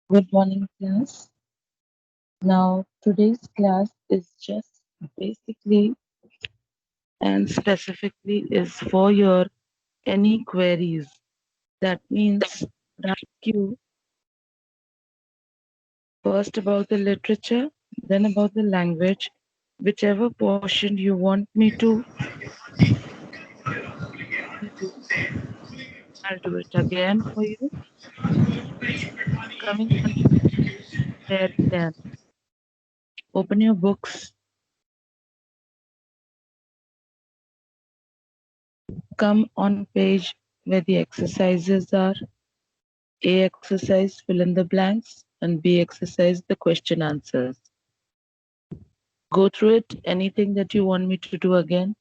Good morning, class. Now, today's class is just basically and specifically is for your any queries. That means ask you first about the literature, then about the language, whichever portion you want me to do, I'll do it again for you. Coming on to Fairyland. Open your books, come on page where the exercises are. A exercise, fill in the blanks, and B exercise, the question answers. Go through it. Anything that you want me to do again?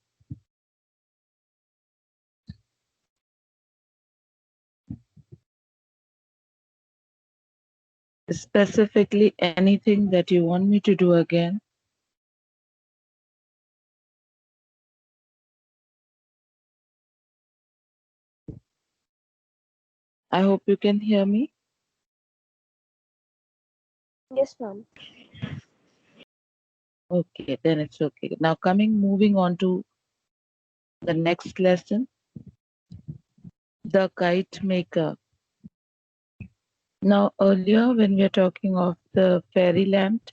Specifically, anything that you want me to do again? I hope you can hear me. Yes, ma'am. Okay, then it's okay. Now, moving on to the next lesson, the kite maker. Now, earlier, when we are talking of the fairyland,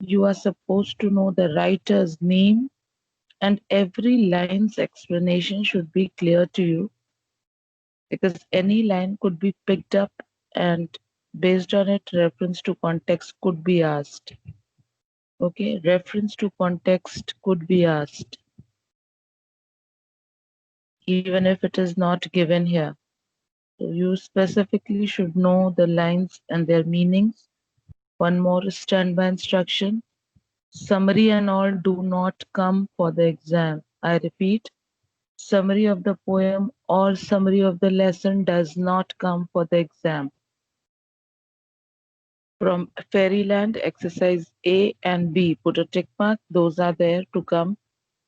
you are supposed to know the writer's name, and every line's explanation should be clear to you because any line could be picked up and based on it, reference to context could be asked. Okay, reference to context could be asked, even if it is not given here. So you specifically should know the lines and their meanings. One more standby instruction. Summary and all do not come for the exam. I repeat, summary of the poem or summary of the lesson does not come for the exam. From Fairyland, exercise A and B, put a tick mark. Those are there to come,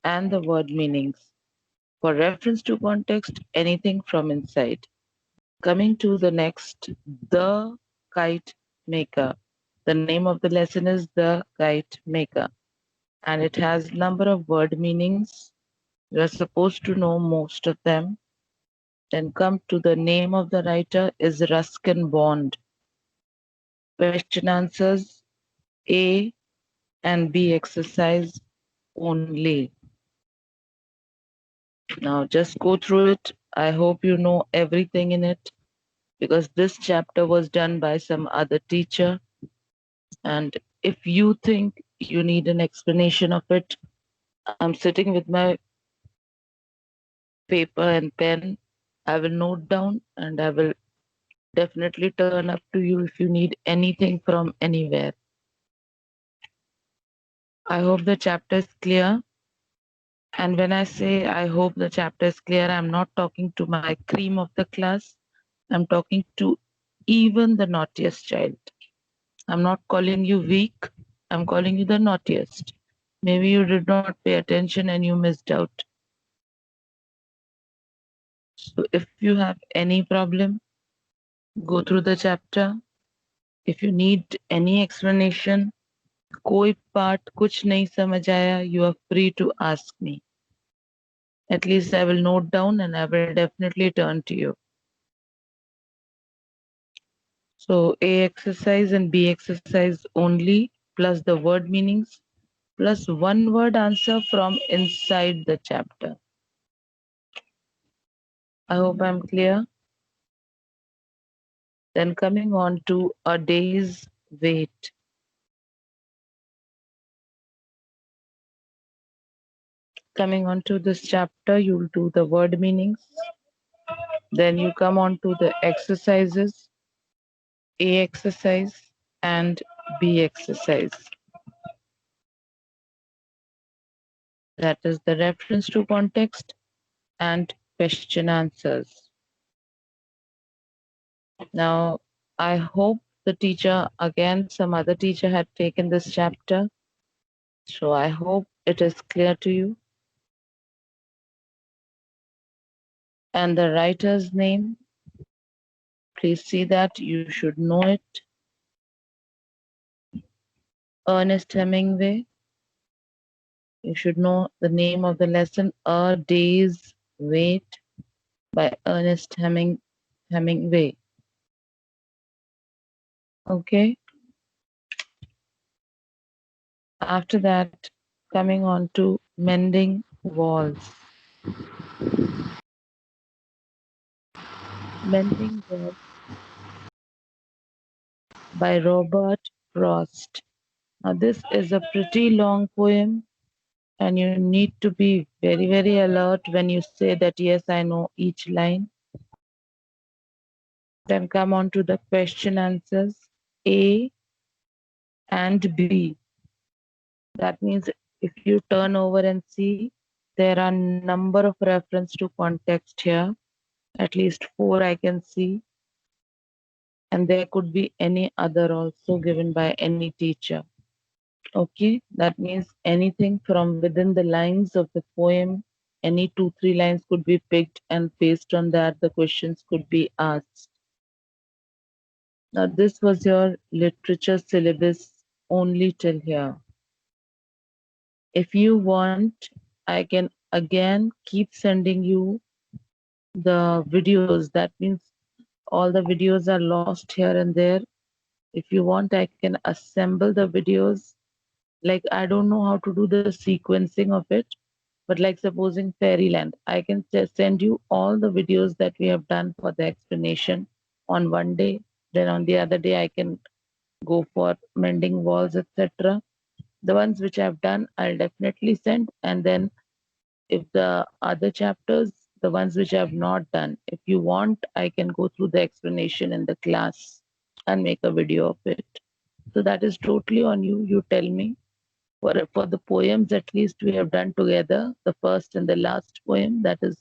and the word meanings. For reference to context, anything from inside. Coming to the next, the kite maker. The name of the lesson is The Kite Maker, and it has number of word meanings. You are supposed to know most of them. Then come to the name of the writer is Ruskin Bond. Question answers A and B exercise only. Now just go through it. I hope you know everything in it because this chapter was done by some other teacher. And if you think you need an explanation of it, I'm sitting with my paper and pen. I will note down and I will definitely turn up to you if you need anything from anywhere. I hope the chapter is clear. And when I say I hope the chapter is clear, I'm not talking to my cream of the class. I'm talking to even the naughtiest child. I'm not calling you weak. I'm calling you the naughtiest. Maybe you did not pay attention and you missed out. So if you have any problem, go through the chapter. If you need any explanation, कोई part कुछ नहीं समझ आया, you are free to ask me. At least I will note down and I will definitely turn to you. So A exercise and B exercise only, plus the word meanings, plus one word answer from inside the chapter. I hope I'm clear. Then coming on to a day's wait. Coming on to this chapter, you'll do the word meanings. Then you come on to the exercises, A exercise and B exercise. That is the reference to context and question answers. Now, I hope the teacher, again, some other teacher had taken this chapter. So I hope it is clear to you. And the writer's name, please see that you should know it. Ernest Hemingway. You should know the name of the lesson, A Day's Wait by Ernest Hemingway. Okay. After that, coming on to Mending Walls. Mending Walls by Robert Frost. Now, this is a pretty long poem, and you need to be very, very alert when you say that, yes, I know each line. Then come on to the question answers A and B. That means if you turn over and see, there are number of reference to context here, at least 4 I can see, and there could be any other also given by any teacher. Okay, that means anything from within the lines of the poem, any 2, 3 lines could be picked, and based on that, the questions could be asked. Now, this was your literature syllabus only till here. If you want, I can again keep sending you the videos. That means all the videos are lost here and there. If you want, I can assemble the videos. Like, I don't know how to do the sequencing of it, but like supposing Fairyland, I can just send you all the videos that we have done for the explanation on one day. Then on the other day, I can go for Mending Walls, etc. The ones which I've done, I'll definitely send. And then if the other chapters, the ones which I have not done, if you want, I can go through the explanation in the class and make a video of it. So that is totally on you. You tell me. For the poems, at least we have done together the first and the last poem, that is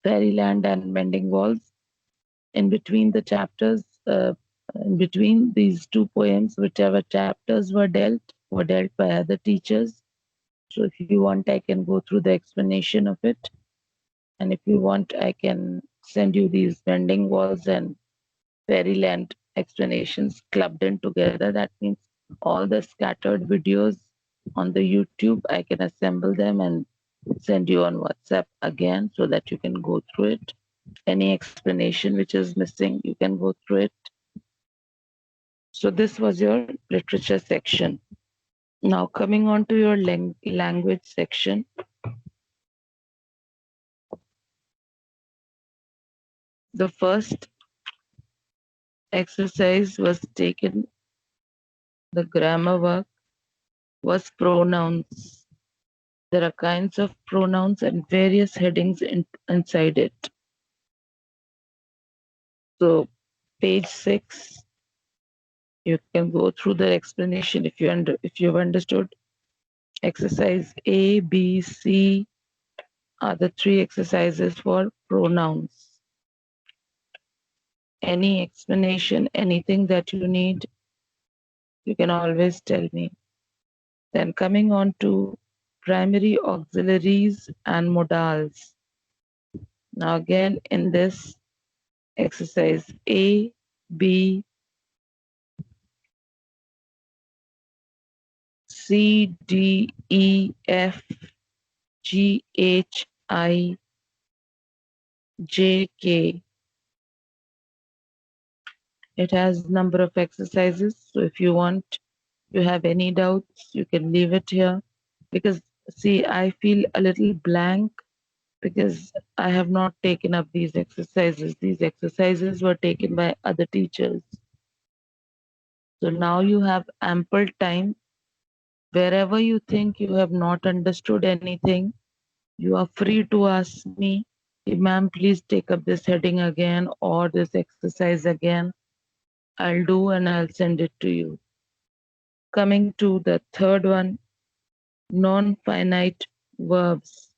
Fairyland and Mending Walls. In between the chapters, in between these 2 poems, whichever chapters were dealt by other teachers. So if you want, I can go through the explanation of it. And if you want, I can send you these Mending Walls and Fairyland explanations clubbed in together. That means all the scattered videos on the YouTube, I can assemble them and send you on WhatsApp again so that you can go through it. Any explanation which is missing, you can go through it. So this was your literature section. Now coming on to your language section. The first exercise was taken, the grammar work was pronouns. There are kinds of pronouns and various headings inside it. So page 6, you can go through the explanation if you've understood. Exercise A, B, C are the 3 exercises for pronouns. Any explanation, anything that you need, you can always tell me. Then coming on to primary auxiliaries and modals. Now again in this exercise A, B, C, D, E, F, G, H, I, J, K. It has number of exercises. So if you want, you have any doubts, you can leave it here. Because see, I feel a little blank because I have not taken up these exercises. These exercises were taken by other teachers. So now you have ample time. Wherever you think you have not understood anything, you are free to ask me, Ma'am, please take up this heading again or this exercise again. I'll do and I'll send it to you. Coming to the third one, non-finite verbs.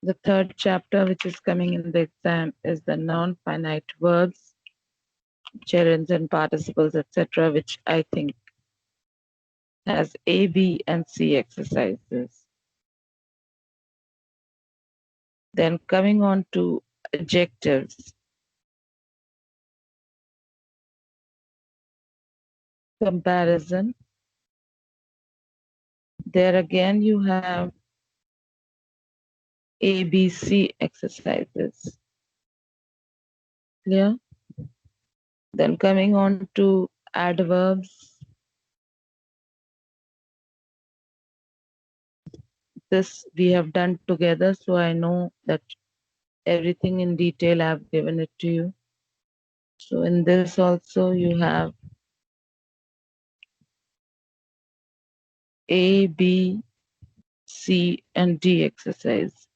The third chapter which is coming in the exam is the non-finite verbs, gerunds and participles, etc., which I think has A, B, and C exercises. Then coming on to adjectives. comparison. There again you have ABC exercises. Clear? Then coming on to adverbs. This we have done together, so I know that everything in detail I've given it to you. So in this also you have A, B, C, and D exercise.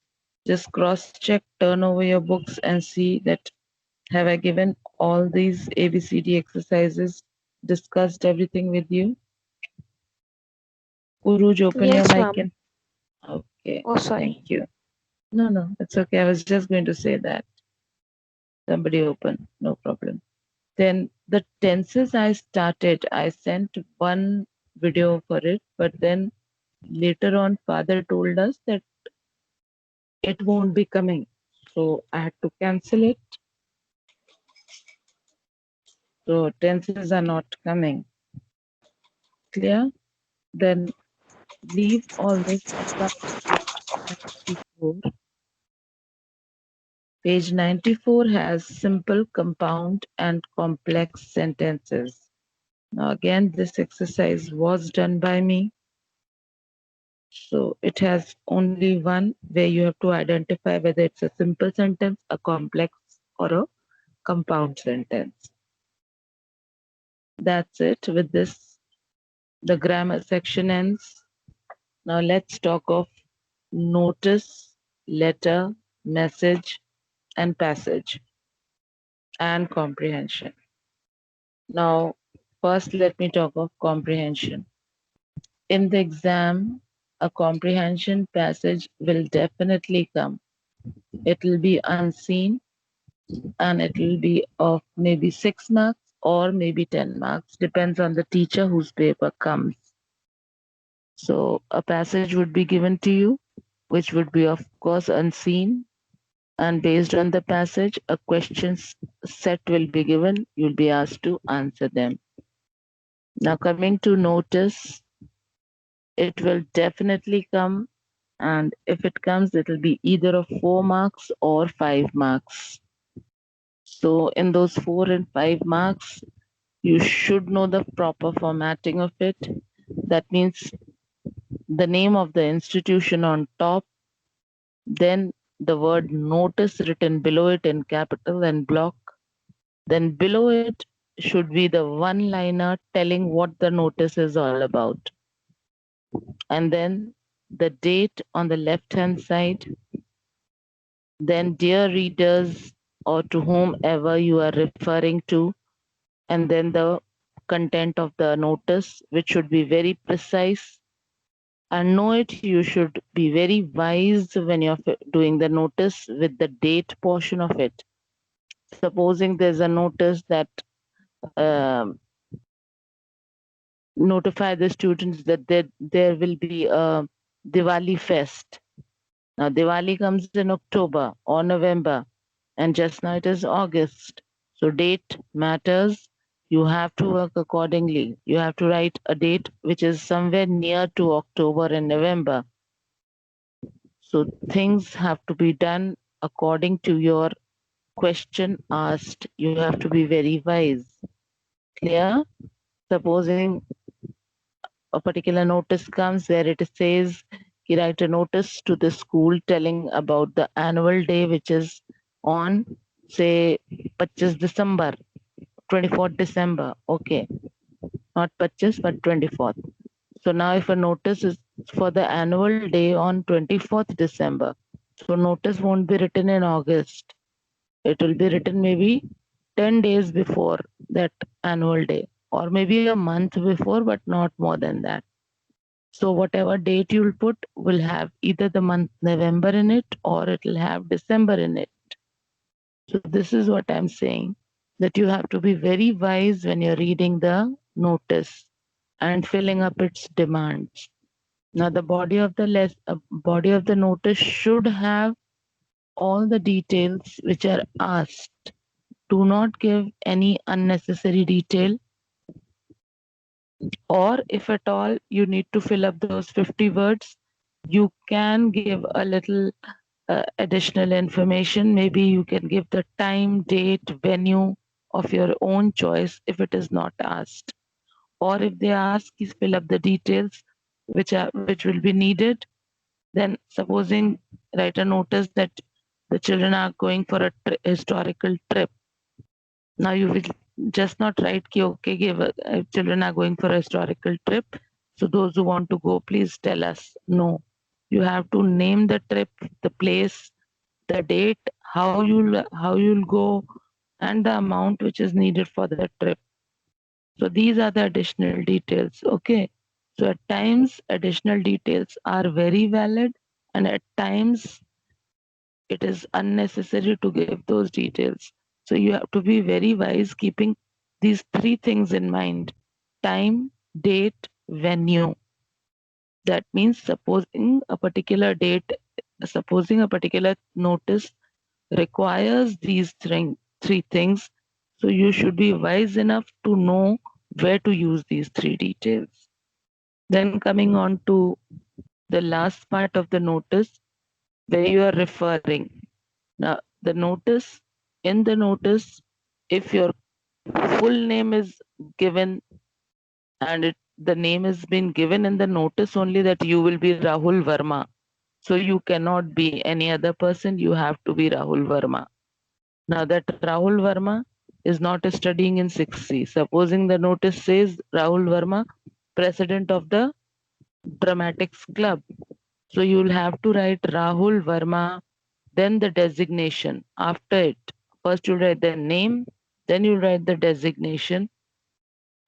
Just cross check, turn over your books and see that have I given all these ABCD exercises, discussed everything with you? Uruj, open your Yes, mic ma'am. and okay, Oh, thank sorry. you. No, it's okay. I was just going to say that. Somebody open, no problem. Then the tenses I started, I sent one video for it, but then later on, father told us that it won't be coming. So I had to cancel it. So tenses are not coming. Clear? Then leave all this and come to page 94. Page 94 has simple, compound, and complex sentences. Now, again, this exercise was done by me. So it has only one where you have to identify whether it's a simple sentence, a complex, or a compound sentence. That's it. With this, the grammar section ends. Now let's talk of notice, letter, message, and passage, and comprehension. Now, first let me talk of comprehension. In the exam, a comprehension passage will definitely come. It will be unseen and it will be of maybe 6 marks or maybe 10 marks, depends on the teacher whose paper comes. So a passage would be given to you, which would be, of course, unseen. And based on the passage, a question set will be given. You'll be asked to answer them. Now, coming to notice, it will definitely come. And if it comes, it will be either of 4 marks or 5 marks. So, in those 4 and 5 marks, you should know the proper formatting of it. That means the name of the institution on top, then the word notice written below it in capital and block. Then below it should be the one liner telling what the notice is all about. And then the date on the left hand side. Then, dear readers, or to whomever you are referring to, and then the content of the notice, which should be very precise. And know it, you should be very wise when you're doing the notice with the date portion of it. Supposing there's a notice that um notify the students that there will be a Diwali fest. Now, Diwali comes in October or November, and just now it is August. So, date matters. You have to work accordingly. You have to write a date which is somewhere near to October and November. So, things have to be done according to your question asked. You have to be very wise. Clear? Supposing a particular notice comes where it says you write a notice to the school telling about the annual day which is on say 25 December, 24th December. Okay, not 25 but 24th. So now if a notice is for the annual day on 24th December, so notice won't be written in August. It will be written maybe 10 days before that annual day or maybe a month before, but not more than that. So whatever date you'll put will have either the month November in it or it'll have December in it. So this is what I'm saying, that you have to be very wise when you're reading the notice and filling up its demands. Now the body of the notice should have all the details which are asked. Do not give any unnecessary detail. Or if at all you need to fill up those 50 words, you can give a little additional information. Maybe you can give the time, date, venue of your own choice if it is not asked. Or if they ask, you fill up the details which will be needed. Then supposing write a notice that the children are going for a historical trip. Now you will just not write ki okay, children are going for a historical trip. So those who want to go, please tell us. No, you have to name the trip, the place, the date, how you'll go, and the amount which is needed for the trip. So these are the additional details. Okay. So at times additional details are very valid, and at times it is unnecessary to give those details. So you have to be very wise keeping these three things in mind: time, date, venue. That means supposing a particular notice requires these three things. So you should be wise enough to know where to use these three details. Then coming on to the last part of the notice where you are referring. Now, in the notice, if your full name is given and the name has been given in the notice only that you will be Rahul Verma. So you cannot be any other person, you have to be Rahul Verma. Now that Rahul Verma is not studying in 6C. Supposing the notice says Rahul Verma, president of the Dramatics Club. So you'll have to write Rahul Verma, then the designation. After it, first you'll write the name, then you'll write the designation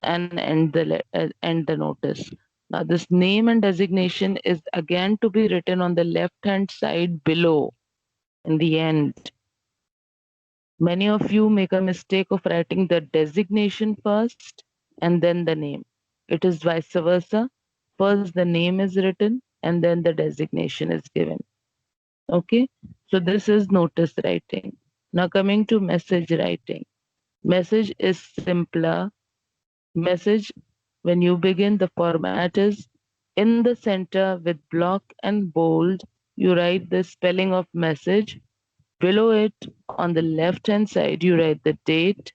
and end the notice. Now this name and designation is again to be written on the left hand side below in the end. Many of you make a mistake of writing the designation first and then the name. It is vice versa. First the name is written and then the designation is given. Okay, so this is notice writing. Now coming to message writing. Message is simpler. Message, when you begin, the format is in the center with block and bold. You write the spelling of message. Below it, on the left hand side, you write the date.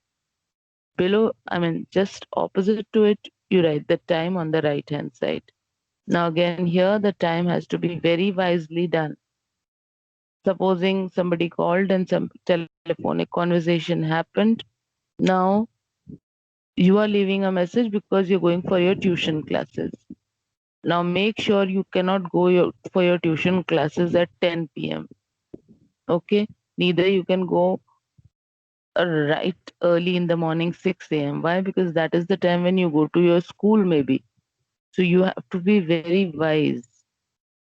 Just opposite to it, you write the time on the right hand side. Now, again, here the time has to be very wisely done. Supposing somebody called and some telephonic conversation happened. Now, you are leaving a message because you're going for your tuition classes. Now, make sure you cannot go for your tuition classes at 10 p.m. Okay, neither you can go right early in the morning 6 a.m. Why? Because that is the time when you go to your school maybe. So you have to be very wise.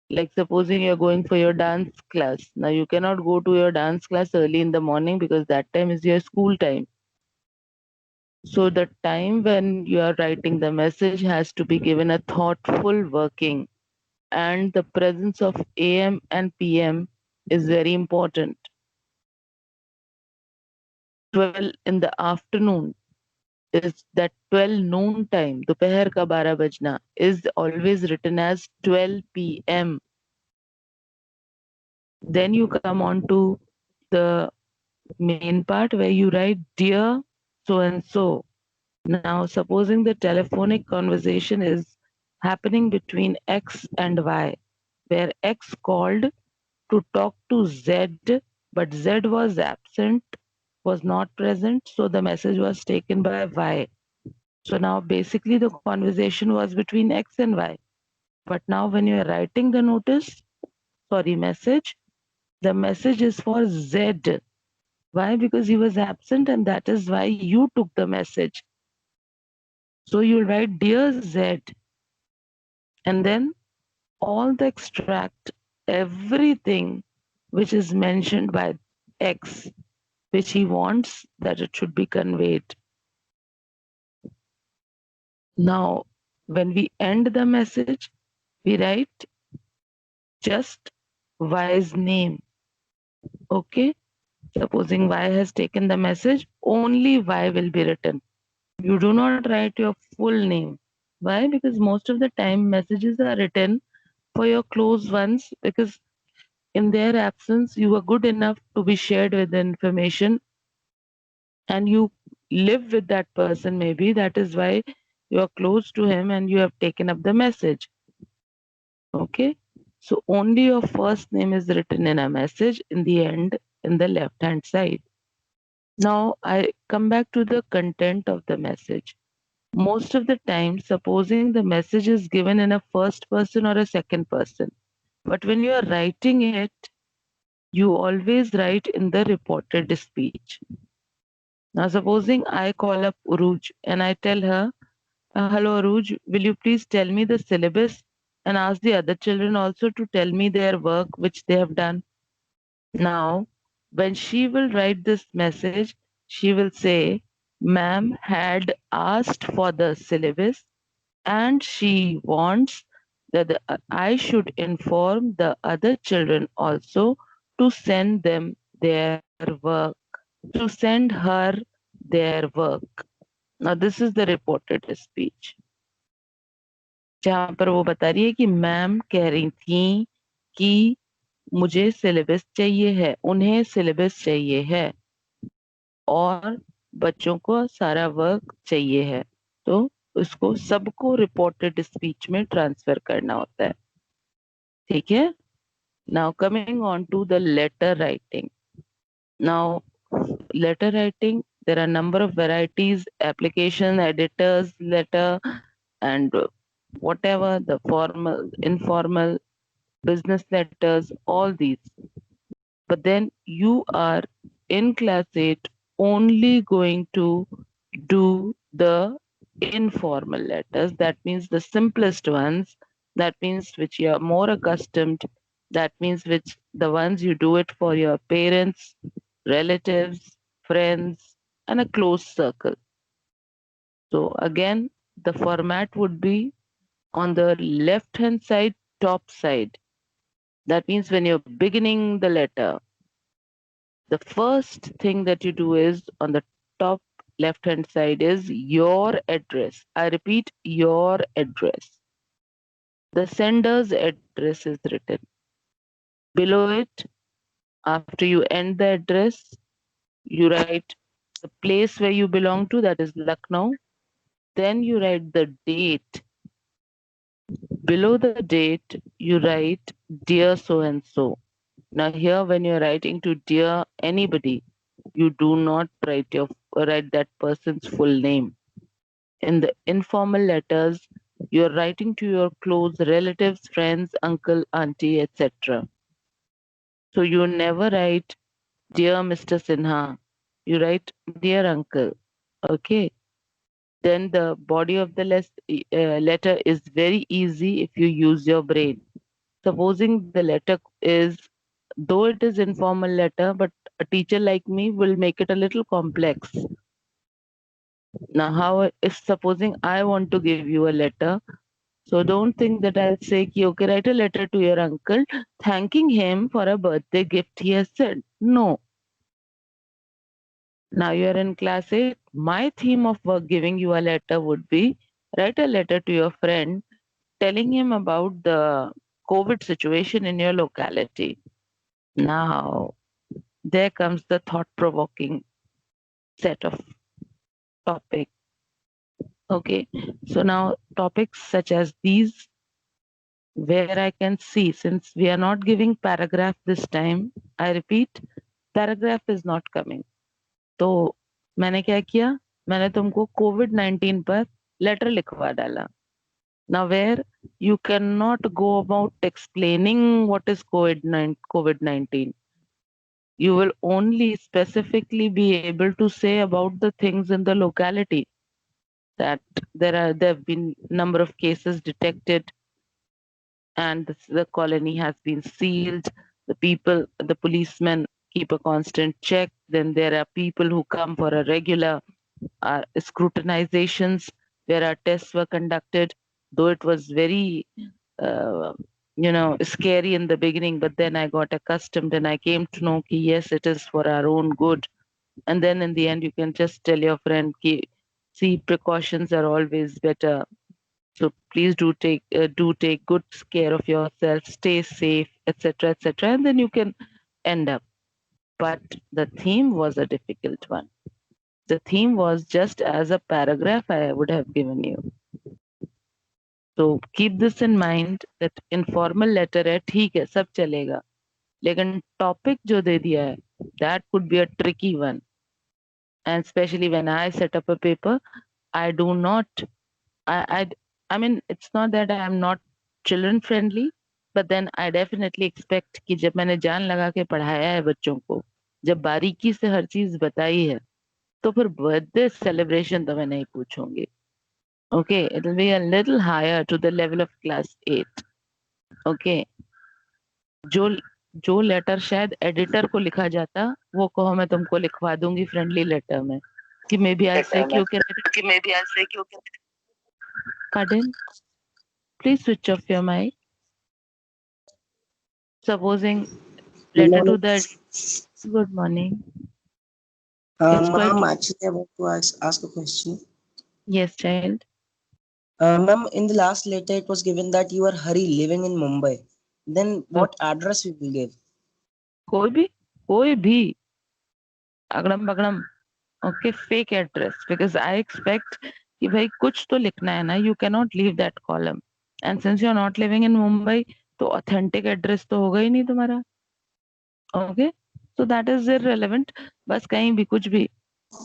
Like supposing you're going for your dance class. Now you cannot go to your dance class early in the morning because that time is your school time. So the time when you are writing the message has to be given a thoughtful working, and the presence of AM and PM is very important. 12 in the afternoon is that 12 noon time, दोपहर का 12 बजना, is always written as 12 p.m. Then you come on to the main part where you write dear so and so. Now, supposing the telephonic conversation is happening between X and Y, where X called to talk to Z, but Z was absent, was not present, so the message was taken by Y. So now basically the conversation was between X and Y. But now when you are writing the message, the message is for Z. Why? Because he was absent and that is why you took the message. So you'll write dear Z and then all the extract, everything which is mentioned by X, which he wants that it should be conveyed. Now, when we end the message, we write just Y's name. Okay? Supposing Y has taken the message, only Y will be written. You do not write your full name. Why? Because most of the time messages are written for your close ones, because in their absence you were good enough to be shared with the information and you live with that person. Maybe that is why you are close to him and you have taken up the message. Okay, so only your first name is written in a message in the end, in the left hand side. Now I come back to the content of the message. Most of the time, supposing the message is given in a first person or a second person, but when you are writing it, you always write in the reported speech. Now, supposing I call up Uruj and I tell her, hello Aruj, will you please tell me the syllabus and ask the other children also to tell me their work which they have done. Now, when she will write this message, she will say, Ma'am had asked for the syllabus and she wants that I should inform the other children also to send them their work, to send her their work. Now, this is the reported speech. जहाँ पर वो बता रही है कि ma'am कह रही थी कि मुझे सिलेबस चाहिए है, उन्हें सिलेबस चाहिए है और बच्चों को सारा वर्क चाहिए है, तो उसको सबको रिपोर्टेड स्पीच में ट्रांसफर करना होता है. ठीक है. Now coming on to the letter writing. Now letter writing, there are number of varieties, application, editors, letter, and whatever the formal, informal, business letters, all these. But then you are in class 8 only going to do the informal letters. That means the simplest ones. That means which you are more accustomed. That means which the ones you do it for your parents, relatives, friends, and a close circle. So again, the format would be on the left hand side, top side. That means when you're beginning the letter, the first thing that you do is on the top left hand side is your address. I repeat, your address. The sender's address is written. Below it, after you end the address, you write the place where you belong to, that is Lucknow. Then you write the date. Below the date, you write dear so and so. Now here, when you're writing to dear anybody, you do not write that person's full name. In the informal letters, you're writing to your close relatives, friends, uncle, auntie, etc. So you never write dear Mr. Sinha. You write dear uncle. Okay. Then the body of the letter is very easy if you use your brain. Supposing the letter is, though it is informal letter, but a teacher like me will make it a little complex. Now, how if supposing I want to give you a letter, so don't think that I'll say, okay, write a letter to your uncle thanking him for a birthday gift he has sent. No. Now you're in class 8. My theme of work giving you a letter would be write a letter to your friend telling him about the COVID situation in your locality. Now, there comes the thought provoking set of topic. Okay, so now topics such as these, where I can see, since we are not giving paragraph this time, I repeat, paragraph is not coming. तो मैंने क्या किया, मैंने तुमको COVID-19 पर letter लिखवा डाला. Now where you cannot go about explaining what is COVID-19. You will only specifically be able to say about the things in the locality, that there have been number of cases detected and the colony has been sealed. The policemen keep a constant check. Then there are people who come for a regular scrutinizations where our tests were conducted, though it was very uh, scary in the beginning, but then I got accustomed and I came to know that yes, it is for our own good. And then in the end, you can just tell your friend, see, precautions are always better. So please do take good care of yourself, stay safe, etc., etc., and then you can end up. But the theme was a difficult one. The theme was just as a paragraph I would have given you. So keep this in mind that informal letter है, ठीक है, सब चलेगा. लेकिन topic जो दे दिया है, that could be a tricky one. And especially when I set up a paper, I do not, I, I mean, it's not that I am not children friendly, but then I definitely expect कि जब मैंने जान लगा के पढ़ाया है बच्चों को, जब बारीकी से हर चीज बताई है, तो फिर बर्थडे सेलिब्रेशन तो मैं नहीं पूछूंगी. Okay, it will be a little higher to the level of class 8. Okay, जो जो लेटर शायद एडिटर को लिखा जाता, वो कहो मैं तुमको लिखवा दूंगी फ्रेंडली लेटर में कि मे बी आई से क्यों Pardon? Please switch off your mic. Supposing Good letter to morning. the good morning. It's quite Ma'am, actually, I want to ask a question. yes, child. Ma'am, in the last letter, it was given that you are Hari living in Mumbai. Then what address you will give? कोई भी अगड़म बगड़म. Okay, fake address because I expect कि भाई कुछ तो लिखना है ना. You cannot leave that column. And since you are not living in Mumbai, तो authentic address तो होगा ही नहीं तुम्हारा. Okay, so that is irrelevant. बस कहीं भी कुछ भी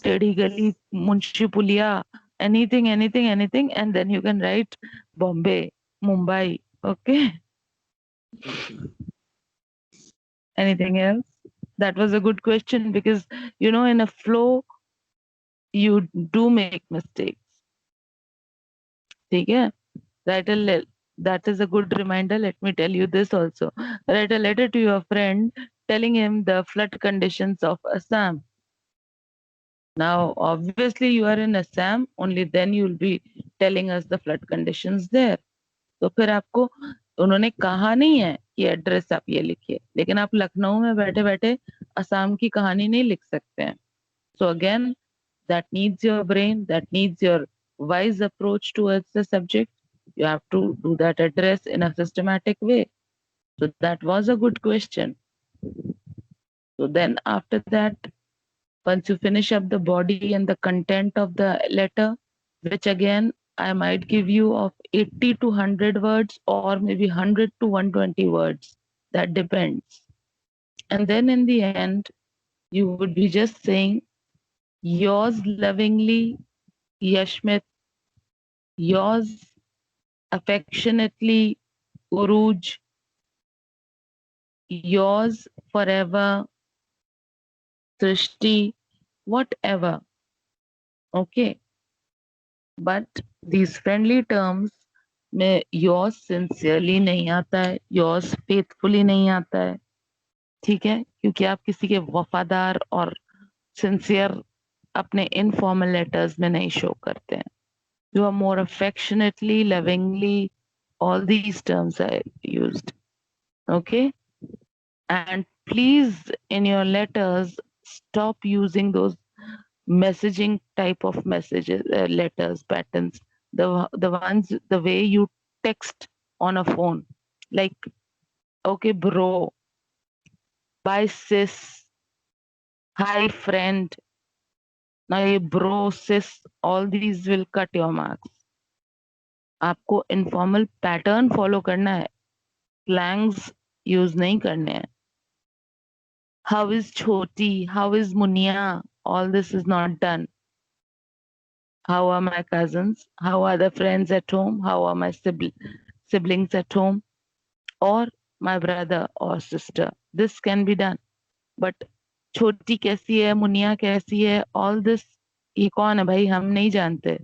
टेढ़ी गली मुंशी पुलिया anything and then you can write Bombay, Mumbai. Okay. Anything else? That was a good question because in a flow you do make mistakes. Okay? That is a good reminder. Let me tell you this also. Write a letter to your friend telling him the flood conditions of Assam. Now, obviously, you are in Assam, only then you will be telling us the flood conditions there. तो फिर आपको उन्होंने कहा नहीं है कि address आप ये लिखिए, लेकिन आप लखनऊ में बैठे बैठे असम की कहानी नहीं लिख सकते हैं. So again that needs your brain, that needs your wise approach towards the subject. You have to do that address in a systematic way. So that was a good question. So then after that, once you finish up the body and the content of the letter, which again I might give you of 80 to 100 words or maybe 100 to 120 words. That depends. And then in the end, you would be just saying, yours lovingly, Yashmit, yours affectionately, Uruj, yours forever, Srishti, whatever. Okay. But these friendly terms में yours sincerely नहीं आता है, yours faithfully नहीं आता है. ठीक है, क्योंकि आप किसी के वफादार और सिंसियर अपने इनफॉर्मल लेटर्स में नहीं शो करते हैं. You are more affectionately, lovingly, all these terms are used. Okay? And please, in your letters, stop using those messaging type of messages, letters, patterns. The ones, the way you text on a phone. Like, okay, bro, bye, sis, hi, friend. Now, ये bro, sis, all these will cut your marks. आपको informal pattern follow करना है. Slangs use नहीं करने हैं. How is Choti? How is Munia? All this is not done. How are my cousins? How are the friends at home? How are my siblings at home? Or my brother or sister? This can be done. But Choti कैसी है? Munia कैसी है? All this, ये कौन है भाई? हम नहीं जानते.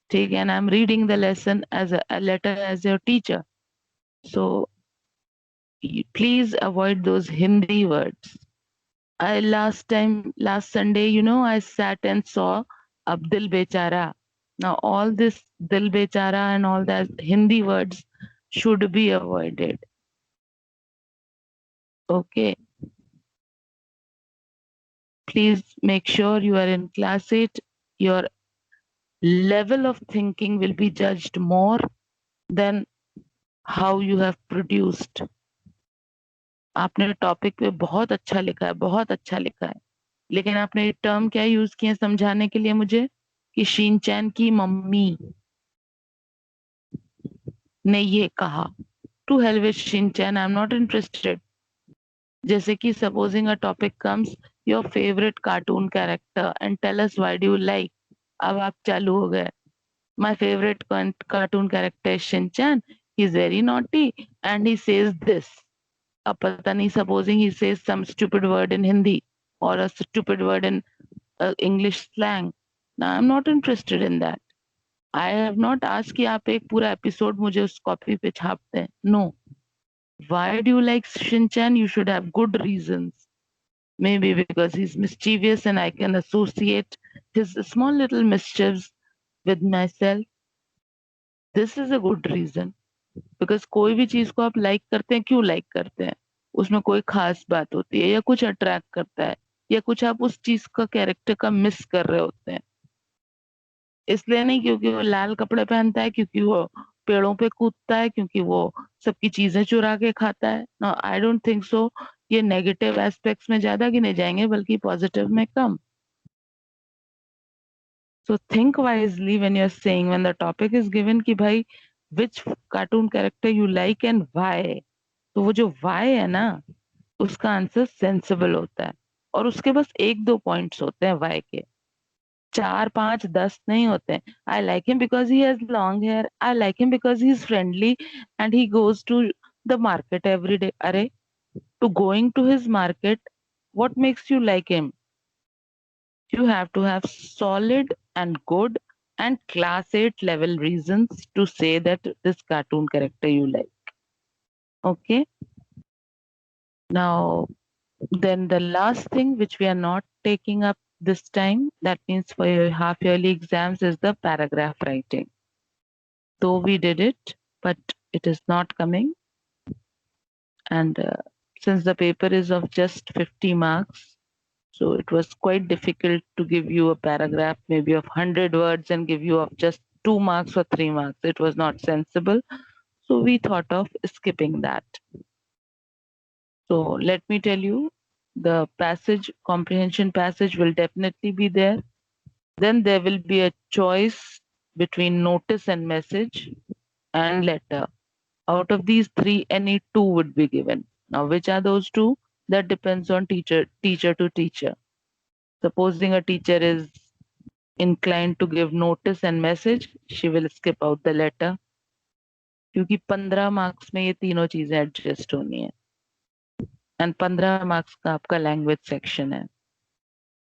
ठीक है, and I'm reading the lesson as a letter as your teacher. So please avoid those Hindi words. Last Sunday, I sat and saw Abdul Bechara. Now, all this Dil Bechara and all that Hindi words should be avoided. Okay. Please make sure you are in class 8. Your level of thinking will be judged more Then how you have produced. आपने topic पे बहुत अच्छा लिखा है, बहुत अच्छा लिखा है, लेकिन आपने टर्म क्या यूज किए समझाने के लिए मुझे कि शिनचैन की मम्मी ने ये कहा। To hell with Shinchan, I am not interested. जैसे कि supposing a topic comes, your favourite cartoon character and tell us why do you like. अब आप चालू हो गए। My favourite cartoon character is Shinchan. He's very naughty and he says this. अब पता नहीं, supposing he says some stupid word in Hindi or a stupid word in English slang. Now I'm not interested in that. I have not asked कि आप एक पूरा episode मुझे उस copy पे छाप दें. No. Why do you like Shinchan? You should have good reasons. Maybe because he's mischievous and I can associate his small little mischiefs with myself. This is a good reason. Because कोई भी चीज को आप like करते हैं, क्यों like करते हैं? उसमें कोई खास बात होती है या कुछ अट्रैक्ट करता है या कुछ आप उस चीज का कैरेक्टर का मिस कर रहे होते हैं। इसलिए नहीं क्योंकि वो लाल कपड़े पहनता है, क्योंकि वो पेड़ों पे कूदता है, क्योंकि वो सबकी चीजें चुरा के खाता है। No, I don't think so. ये नेगेटिव एस्पेक्ट्स में ज्यादा गिने जाएंगे, बल्कि पॉजिटिव में कम। So think wisely when you are saying, when the topic is given कि भाई which cartoon character you like and why, तो वो जो वाई है ना, उसका आंसर सेंसिबल होता है। और उसके बस एक दो पॉइंट्स होते हैं वाई के, 4 5 10 नहीं होते हैं। I like him because he has long hair, I like him because he is friendly and he goes to the market every day. अरे, to going to his market, what makes you like him? You have to have solid and good and class 8 level reasons to say that this cartoon character you like. Okay, now then the last thing which we are not taking up this time, that means for your half yearly exams, is the paragraph writing. Though we did it, but it is not coming. And since the paper is of just 50 marks, so it was quite difficult to give you a paragraph maybe of 100 words and give you of just 2 marks or 3 marks. It was not sensible. So we thought of skipping that. So let me tell you, the passage, comprehension passage will definitely be there. Then there will be a choice between notice and message and letter. Out of these three, any two would be given. Now, which are those two? That depends on teacher to teacher. Supposing a teacher is inclined to give notice and message, she will skip out the letter. क्योंकि 15 marks में ये तीनों चीजें adjust होनी है, and 15 marks का आपका language section है,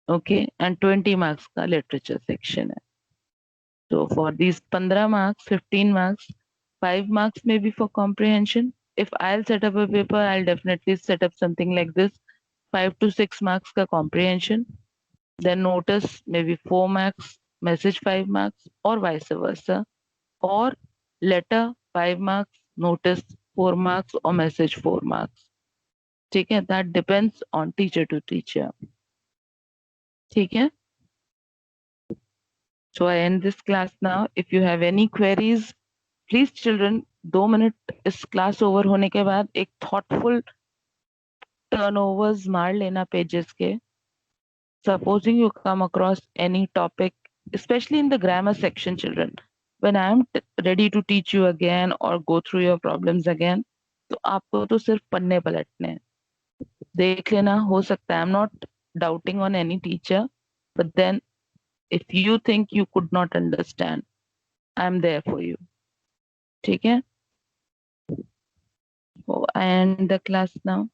ओके, एंड 20 मार्क्स का लिटरेचर सेक्शन है. So for these 15 marks, 15 marks, 5 marks may be for comprehension. If I'll set up a paper, I'll definitely set up something like this: 5 to 6 marks ka comprehension. Then notice maybe 4 marks, message 5 marks, or vice versa. Or letter 5 marks, notice 4 marks, or message 4 marks. ठीक है? That depends on teacher to teacher. ठीक है? So I end this class now. If you have any queries, please children 2 minute इस class over होने के बाद एक thoughtful turnovers मार लेना पेजेस के. Supposing you come across any topic, especially in the grammar section, children, when I am ready to teach you again or go through your problems again, तो आपको तो सिर्फ पन्ने पलटने हैं. देख लेना, हो सकता है, I am not doubting on any teacher, but then if you think you could not understand, I am there for you. ठीक है? So I end the class now.